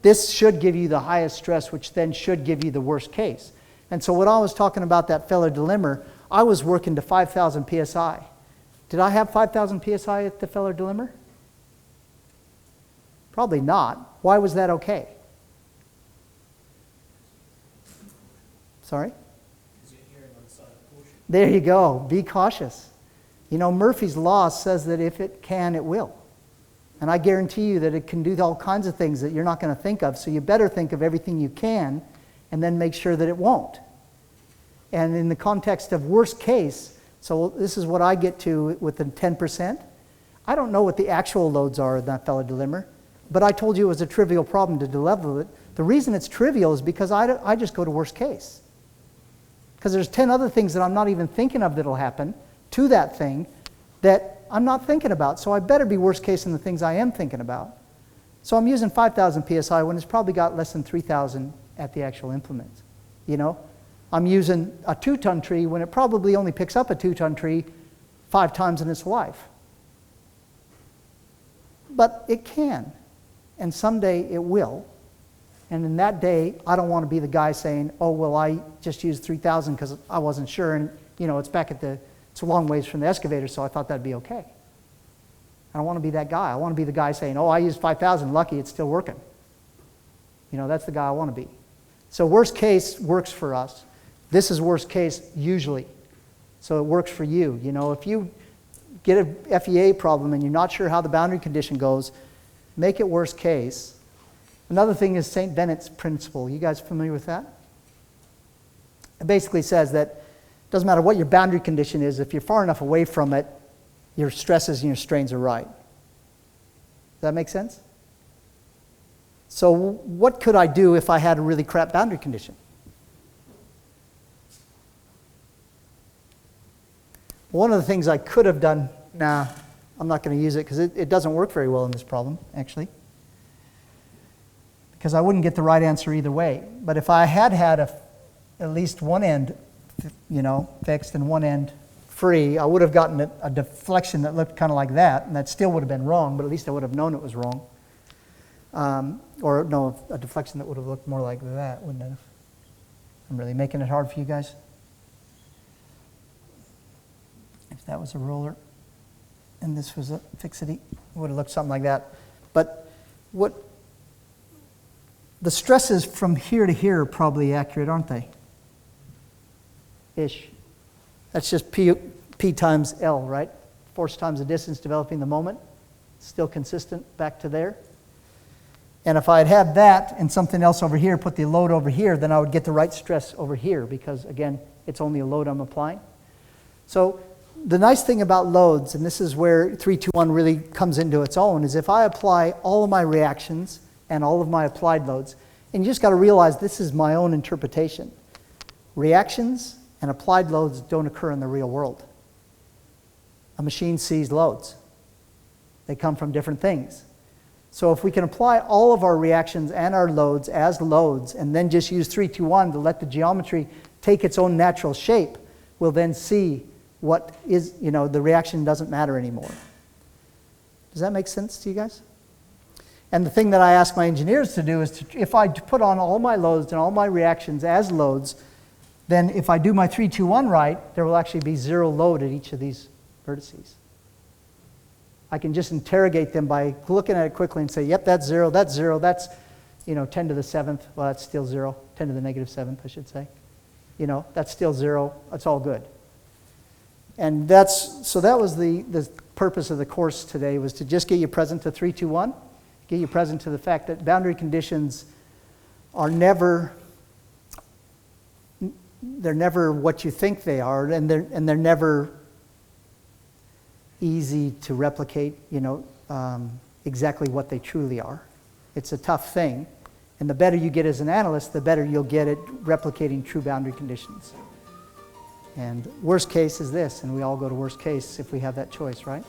this should give you the highest stress, which then should give you the worst case. And so when I was talking about that Feller dilemma, I was working to 5,000 psi. Did I have 5,000 psi at the Feller dilemma? Probably not. Why was that okay? Sorry? There you go. Be cautious. You know, Murphy's Law says that if it can, it will. And I guarantee you that it can do all kinds of things that you're not going to think of. So you better think of everything you can and then make sure that it won't. And in the context of worst case, so this is what I get to with the 10%. I don't know what the actual loads are in that Feller dilemma, but I told you it was a trivial problem to level it. The reason it's trivial is because I just go to worst case. Because there's 10 other things that I'm not even thinking of that'll happen to that thing that I'm not thinking about. So I better be worst case in the things I am thinking about. So I'm using 5,000 psi when it's probably got less than 3,000 at the actual implement. You know, I'm using a 2-ton tree when it probably only picks up a 2-ton tree 5 times in its life. But it can, and someday it will. And in that day, I don't want to be the guy saying, oh, well, I just used 3,000 because I wasn't sure, and you know, it's a long ways from the excavator, so I thought that'd be okay. I don't want to be that guy. I want to be the guy saying, oh, I used 5,000, lucky, it's still working. You know, that's the guy I want to be. So worst case works for us. This is worst case usually. So it works for you. You know, if you get a FEA problem and you're not sure how the boundary condition goes, make it worst case. Another thing is Saint-Venant's principle. You guys familiar with that? It basically says that it doesn't matter what your boundary condition is, if you're far enough away from it, your stresses and your strains are right. Does that make sense? So what could I do if I had a really crap boundary condition? One of the things I could have done, I'm not going to use it because it doesn't work very well in this problem, actually. Because I wouldn't get the right answer either way. But if I had at least one end, you know, fixed and one end free, I would have gotten a deflection that looked kind of like that, and that still would have been wrong, but at least I would have known it was wrong. Or no, a deflection that would have looked more like that, wouldn't it have? I'm really making it hard for you guys. If that was a roller and this was a fixity, it would have looked something like that. But the stresses from here to here are probably accurate, aren't they? Ish. That's just P times L, right? Force times the distance developing the moment. Still consistent back to there. And if I had that and something else over here, put the load over here, then I would get the right stress over here because, again, it's only a load I'm applying. So the nice thing about loads, and this is where 3-2-1 really comes into its own, is if I apply all of my reactions and all of my applied loads, and you just got to realize this is my own interpretation. Reactions and applied loads don't occur in the real world. A machine sees loads. They come from different things. So if we can apply all of our reactions and our loads as loads and then just use 3-2-1 to let the geometry take its own natural shape, we'll then see what is, you know, the reaction doesn't matter anymore. Does that make sense to you guys? And the thing that I ask my engineers to do is if I put on all my loads and all my reactions as loads, then if I do my 3-2-1 right, there will actually be 0 load at each of these vertices. I can just interrogate them by looking at it quickly and say, yep, that's 0, that's 0, that's, you know, 10 to the 7th. Well, that's still 0. 10 to the negative 7th, I should say. You know, that's still 0. It's all good. And so that was the purpose of the course today, was to just get you present to 3-2-1, get you present to the fact that boundary conditions are never what you think they are, and they're never easy to replicate, you know, exactly what they truly are. It's a tough thing, and the better you get as an analyst, the better you'll get at replicating true boundary conditions. And worst case is this, and we all go to worst case if we have that choice, right?